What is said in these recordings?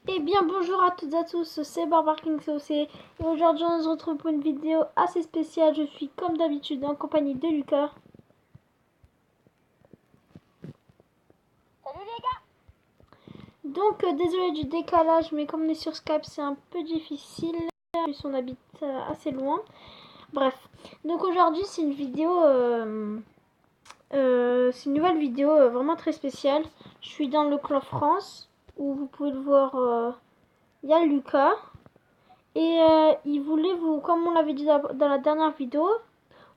Eh bien bonjour à toutes et à tous, c'est Barbare King COC et aujourd'hui on se retrouve pour une vidéo assez spéciale. Je suis comme d'habitude en compagnie de Lucas. Salut les gars. Donc désolé du décalage, mais comme on est sur Skype c'est un peu difficile puisqu'on habite assez loin. Bref, donc aujourd'hui c'est une vidéo, c'est une nouvelle vidéo vraiment très spéciale. Je suis dans le clan France où vous pouvez le voir, il y a Lucas. Et il voulait vous, comme on l'avait dit dans la dernière vidéo,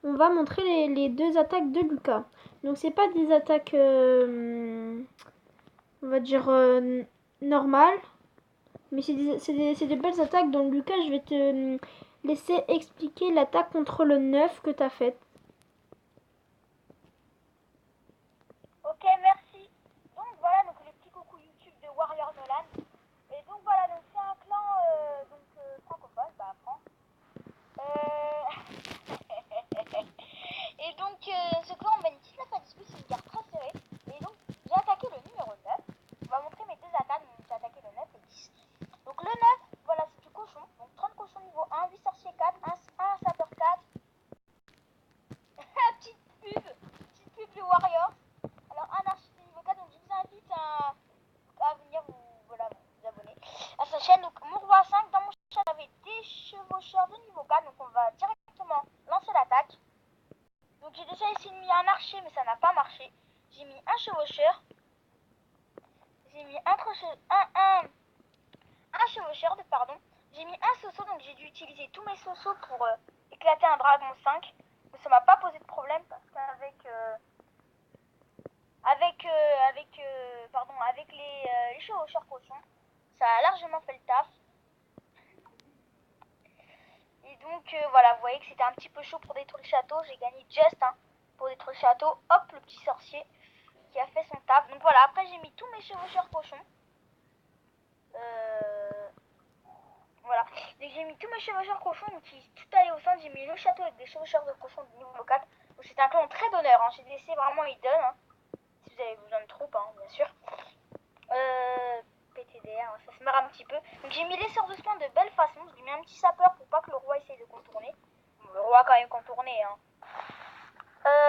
on va montrer les deux attaques de Lucas. Donc c'est pas des attaques, on va dire, normales, mais c'est des belles attaques. Donc Lucas, je vais te laisser expliquer l'attaque contre le 9 que tu as faite. Ok, merci. Donc voilà, donc le petit coucou YouTube de Warrior Nolan. Et donc voilà, donc c'est un clan francophone, bah France. Et donc ce clan on mène 19 à 18, c'est une guerre très serrée. Et donc j'ai attaqué le numéro 9. On va montrer mes deux attaques, donc j'ai attaqué le 9 et 10. Donc le 9, voilà, c'est du cochon. Donc 30 cochons niveau 1, 8 sorciers 4, 1 sapeur 4. Petite pub du Warrior. Alors un archer niveau 4, donc je vous invite à venir vous abonner à sa chaîne. Donc mon roi 5, dans mon chat j'avais des chevaucheurs de niveau 4, donc on va directement lancer l'attaque. Donc j'ai déjà essayé de mettre un archer mais ça n'a pas marché. J'ai mis un chevaucheur. J'ai mis un chevaucheur, pardon. J'ai mis un soso, donc j'ai dû utiliser tous mes sosos pour éclater un dragon 5. Mais ça m'a pas posé de problème parce qu'avec avec les chevaucheurs cochons, ça a largement fait le taf. Et donc voilà, vous voyez que c'était un petit peu chaud pour détruire le château. J'ai gagné just pour détruire le château. Hop, le petit sorcier qui a fait son taf. Donc voilà, après j'ai mis tous mes chevaucheurs cochons. Voilà, donc j'ai mis tous mes chevaucheurs cochons, donc tout allé au centre. J'ai mis le château avec des chevaucheurs de cochons de niveau 4. Donc c'est un clan très d'honneur, j'ai laissé vraiment hidden, si vous avez besoin de troupes, bien sûr. PTDR, ça se marre un petit peu. Donc j'ai mis les sorts de spawn de belle façon. J'ai mis un petit sapeur pour pas que le roi essaye de contourner. Bon, le roi a quand même contourné.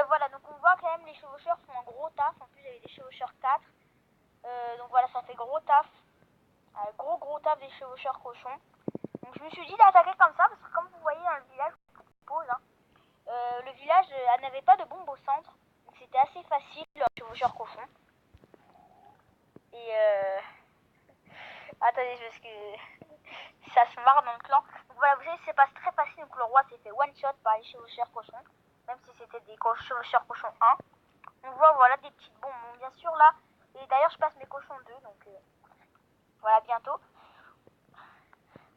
Voilà, donc on voit quand même les chevaucheurs font un gros taf. En plus j'avais des chevaucheurs 4. Donc voilà, ça fait gros taf. Gros taf des chevaucheurs cochons. Donc je me suis dit d'attaquer comme ça parce que comme vous voyez dans le village, le village n'avait pas de bombe au centre. Donc c'était assez facile, le chevaucheur cochon. Et attendez, parce que ça se marre dans le clan. Donc voilà, vous savez, c'est pas très facile. Donc le roi s'est fait one shot par les chevaucheurs cochons. Même si c'était des chevaucheurs cochons 1. On voit, voilà, des petites bombes. Bon, bien sûr, là. Et d'ailleurs, je passe mes cochons 2. Donc voilà, bientôt.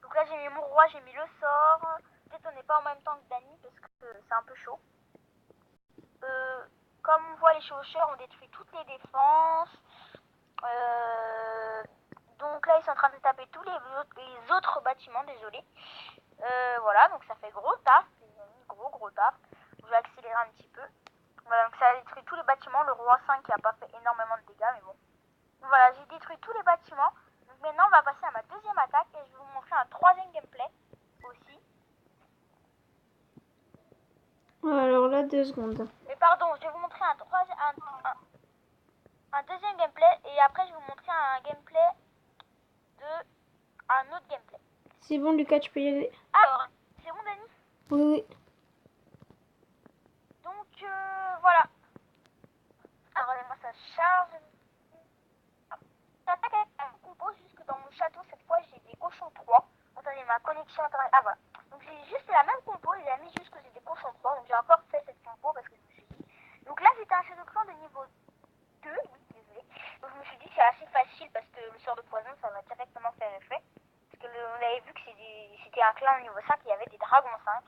Donc là, j'ai mis mon roi, j'ai mis le sort. Peut-être on n'est pas en même temps que Dany parce que c'est un peu chaud. Comme on voit, les chevaucheurs ont détruit toutes les défenses. Donc là, ils sont en train de taper tous les autres bâtiments, désolé. Voilà, donc ça fait gros taf, gros taf. Je vais accélérer un petit peu. Voilà, donc ça a détruit tous les bâtiments. Le roi 5 qui a pas fait énormément de dégâts, mais bon. Donc voilà, j'ai détruit tous les bâtiments. Donc maintenant, on va passer à ma deuxième attaque et je vais vous montrer un troisième gameplay aussi. Alors là, 2 secondes. Mais pardon, je vais vous montrer un deuxième gameplay et après je vais vous montrer un gameplay un autre gameplay. C'est bon Lucas, tu peux y aller. Alors, c'est bon Dany? Oui. Donc voilà. Alors moi ça charge. J'attaque avec un compo jusque dans mon château. Cette fois j'ai des cochons 3. Attendez, ma connexion internet. Ah voilà. Donc j'ai juste la même compo, il a mis juste que j'ai des cochons 3. Donc j'ai encore fait cette compo parce que je me suis dit. Donc là c'était un château clan de niveau 2. Oui, désolé. Donc je me suis dit c'est assez facile parce que le sort de poison ça va directement faire effet. Parce que on avait vu que c'était un clan au niveau 5, il y avait des dragons 5.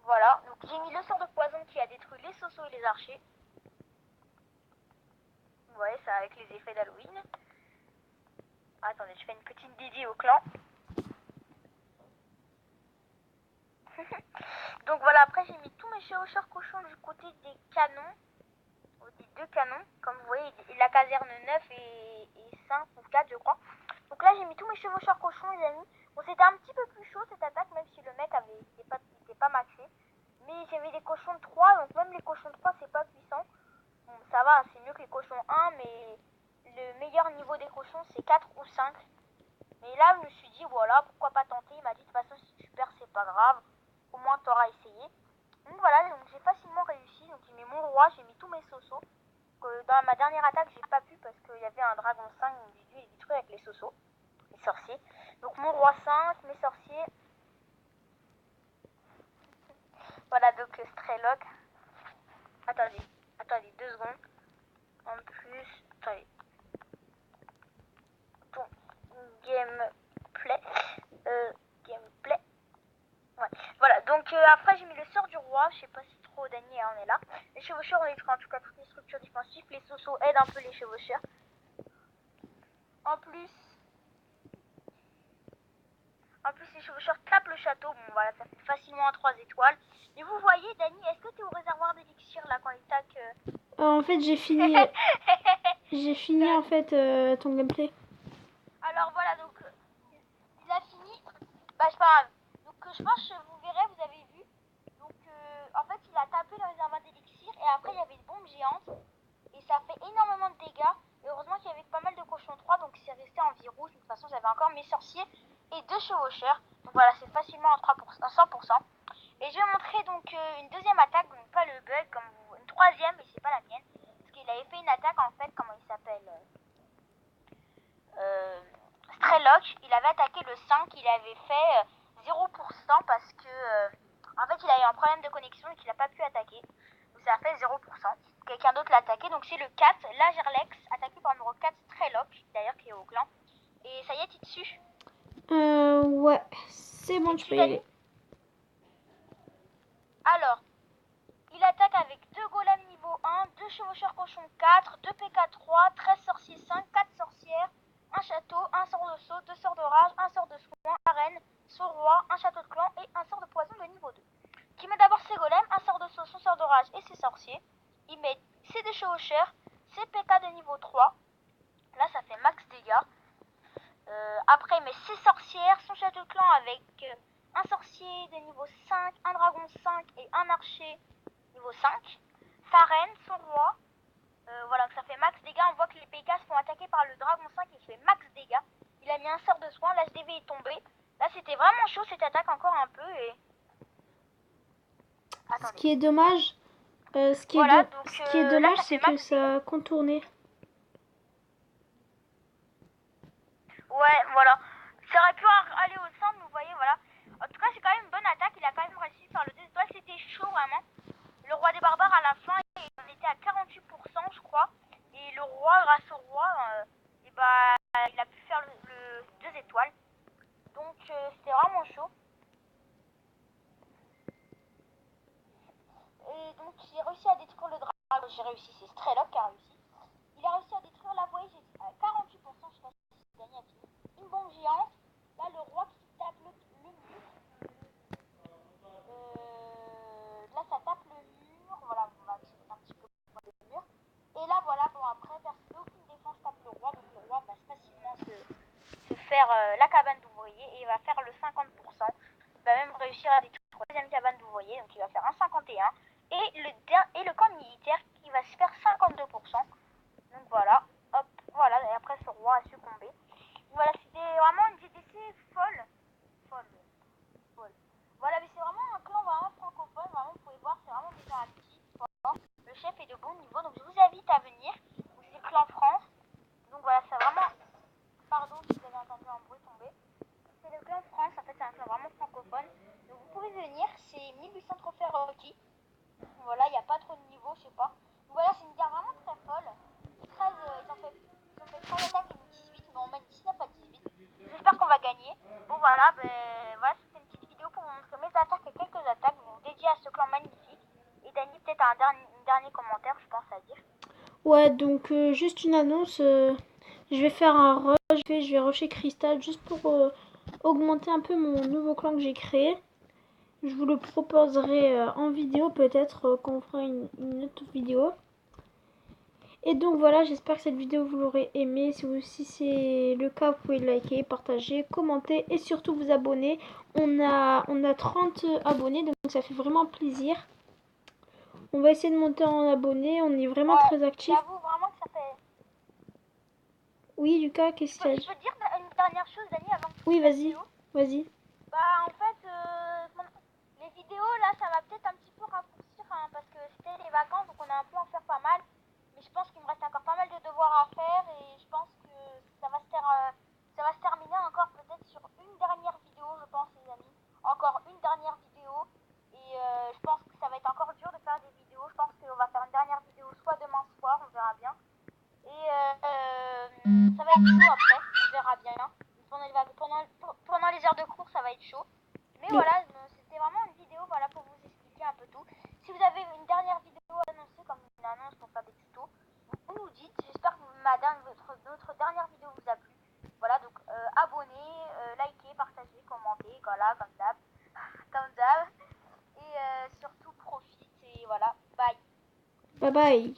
Voilà, donc j'ai mis le sort de poison qui a détruit les sosos et les archers. Vous voyez ça avec les effets d'Halloween. Attendez, je fais une petite dédie au clan. Donc voilà, après j'ai mis tous mes chevaucheurs cochons du côté des canons. Des 2 canons. Comme vous voyez, la caserne 9 et 5 ou 4 je crois. Donc là j'ai mis tous mes chevaucheurs cochons les amis. Bon c'était un petit peu plus chaud cette attaque même si le mec était pas maxé. Mais j'avais des cochons de 3 donc même les cochons de 3 c'est pas puissant. Bon ça va c'est mieux que les cochons 1 mais le meilleur niveau des cochons c'est 4 ou 5. Mais là je me suis dit voilà pourquoi pas tenter. Il m'a dit de toute façon si tu perds c'est pas grave. Au moins tu auras essayé. Donc voilà donc j'ai facilement réussi. Donc j'ai mis mon roi, j'ai mis tous mes sosos. Dans ma dernière attaque j'ai pas pu parce qu'il y avait un dragon 5 donc j'ai dû les détruire avec les sosos. Les sorciers. Donc mon roi 5, mes sorciers. Voilà donc Strelok. Attendez 2 secondes. En plus, attendez. Bon, gameplay. Gameplay. Ouais. Voilà, donc après j'ai mis le sort du roi. Je sais pas si trop Dany on est là. Les chevaucheurs on détruit en tout cas toutes les structures défensives. Les sosos aident un peu les chevaucheurs. En plus les chevaucheurs tapent le château. Bon voilà, ça fait facilement un 3 étoiles. Et vous voyez, Dany, est-ce que tu es au réservoir d'élixir là quand il tac En fait, j'ai fini. J'ai fini en fait ton gameplay. Alors voilà, donc il a fini. Bah c'est pas grave. Donc je pense que vous verrez, vous avez vu. Donc en fait il a tapé le réservoir d'élixir et après il y avait une bombe géante. Et ça fait énormément de dégâts. Et heureusement qu'il y avait pas mal de cochons 3, donc c'est resté en vie rouge. De toute façon j'avais encore mes sorciers et 2 chevaucheurs. Donc voilà, c'est facilement en 100%. Et je vais montrer donc une deuxième attaque, donc pas le bug, comme vous, une troisième, mais c'est pas la mienne. Parce qu'il avait fait une attaque en fait, comment il s'appelle Strelok, il avait attaqué le 5, il avait fait 0% parce que en fait il a eu un problème de connexion et qu'il n'a pas pu attaquer. Donc ça a fait 0%. Quelqu'un d'autre l'a attaqué, donc c'est le 4, Lagerlex, attaqué par le numéro 4 Strelok, d'ailleurs qui est au clan. Et ça y est, t'es dessus Ouais, c'est bon, tu peux y aller. Alors, il attaque avec 2 golems niveau 1, 2 chevaucheurs cochons 4, 2 PK 3, 13 sorciers 5, 4 sorcières, un château, un sort de saut, 2 sorts de rage, un sort de soin, arène, son roi, un château de clan et un sort de poison de niveau 2. Qui met d'abord ses golems, un sort de saut, son sort de rage et ses sorciers. Il met ses 2 chevaucheurs, ses PK de niveau 3. Là ça fait max dégâts. Après il met ses sorcières, son château de clan avec un sorcier de niveau 5, un dragon 5 et un archer niveau 5. Sa reine, son roi. Voilà, ça fait max dégâts. On voit que les PK se font attaquer par le dragon 5 et il fait max dégâts. Il a mis un sort de soin, l'HDV est tombé. Là c'était vraiment chaud cette attaque encore un peu et... Attendez. Ce qui est dommage, ce qui est dommage, c'est que ça a contourné. Ouais, voilà. Ça aurait pu aller au centre, vous voyez, voilà. En tout cas, c'est quand même une bonne attaque. Il a quand même réussi à faire le 2 étoiles. C'était chaud, vraiment. Le roi des barbares, à la fin, on était à 48%, je crois. Et le roi, grâce au roi, il a pu faire le 2 étoiles. Donc, c'était vraiment chaud. Et donc, j'ai réussi à détruire le dragon. J'ai réussi, c'est Strelok qui a réussi. Il a réussi à détruire la voie. J'ai à 48%, je sais pas si c'est gagné à finir. Une bombe géante. Là, le roi qui tape le mur. Là, ça tape le mur. Voilà, on va accélérer un petit peu le mur. Et là, voilà, bon, après, aucune défense tape le roi. Donc, le roi va facilement se faire la cabane d'ouvrier. Et il va faire le 50%. Il va même réussir à détruire la deuxième cabane d'ouvrier. Donc, il va faire un 51%. Et le camp militaire qui va se faire 52%. Donc, voilà. Hop, voilà. Et après, ce roi a succombé. Voilà, c'était vraiment une GTC folle. Voilà, mais c'est vraiment un clan vraiment francophone. Vraiment, vous pouvez voir, c'est vraiment déjà actif. Le chef est de bon niveau, donc je vous invite à venir. C'est le clan France. Donc voilà, c'est vraiment... Pardon si vous avez entendu un bruit tomber. C'est le clan France, en fait, c'est un clan vraiment francophone. Donc vous pouvez venir, c'est 1800 trophées requis. Voilà, il n'y a pas trop de niveau, je sais pas. Donc voilà, c'est une guerre vraiment très folle. 13, ils ont fait 13 attaques et 18, mais on mène 19 à 18. J'espère qu'on va gagner. Bon voilà, voilà, c'était une petite vidéo pour vous montrer mes attaques et quelques attaques dédiées à ce clan magnifique. Et Dany, peut-être un dernier commentaire, je pense à dire. Ouais, donc juste une annonce. Je vais faire un rush. Je vais rusher Crystal juste pour augmenter un peu mon nouveau clan que j'ai créé. Je vous le proposerai en vidéo peut-être quand on fera une autre vidéo. Et donc voilà, j'espère que cette vidéo vous l'aurez aimée. Si c'est le cas, vous pouvez liker, partager, commenter et surtout vous abonner. On a 30 abonnés, donc ça fait vraiment plaisir. On va essayer de monter en abonnés, on est vraiment Ouais, très actifs. j'avoue vraiment que ça fait... Oui, Lucas, qu'est-ce que Je peux te dire une dernière chose, Dani, avant que tu Oui, fasses la vas-y, vidéo. vas-y. Bah, en fait, les vidéos, là, ça va peut-être un petit peu raccourcir, hein, parce que c'était les vacances, donc on a un peu en faire pas mal. Mais je pense qu'il me reste encore pas mal de devoirs à faire, et je pense que ça va se terminer encore peut-être sur une dernière vidéo, je pense, les amis. Encore une dernière vidéo, et je pense que ça va être encore dur de faire des vidéos. Je pense qu'on va faire une dernière vidéo soit demain soir, on verra bien. Et ça va être chaud après, on verra bien. Pendant les heures de cours, ça va être chaud. Mais voilà, c'était vraiment une vidéo voilà, pour vous expliquer un peu tout. Si vous avez une dernière vidéo à annoncer, comme une annonce pour faire des tutos, vous nous dites. J'espère que notre dernière vidéo vous a plu. Voilà, donc abonnez, likez, partagez, commentez, voilà, comme d'hab. Comme d'hab. Et surtout profite et voilà, bye. Bye bye.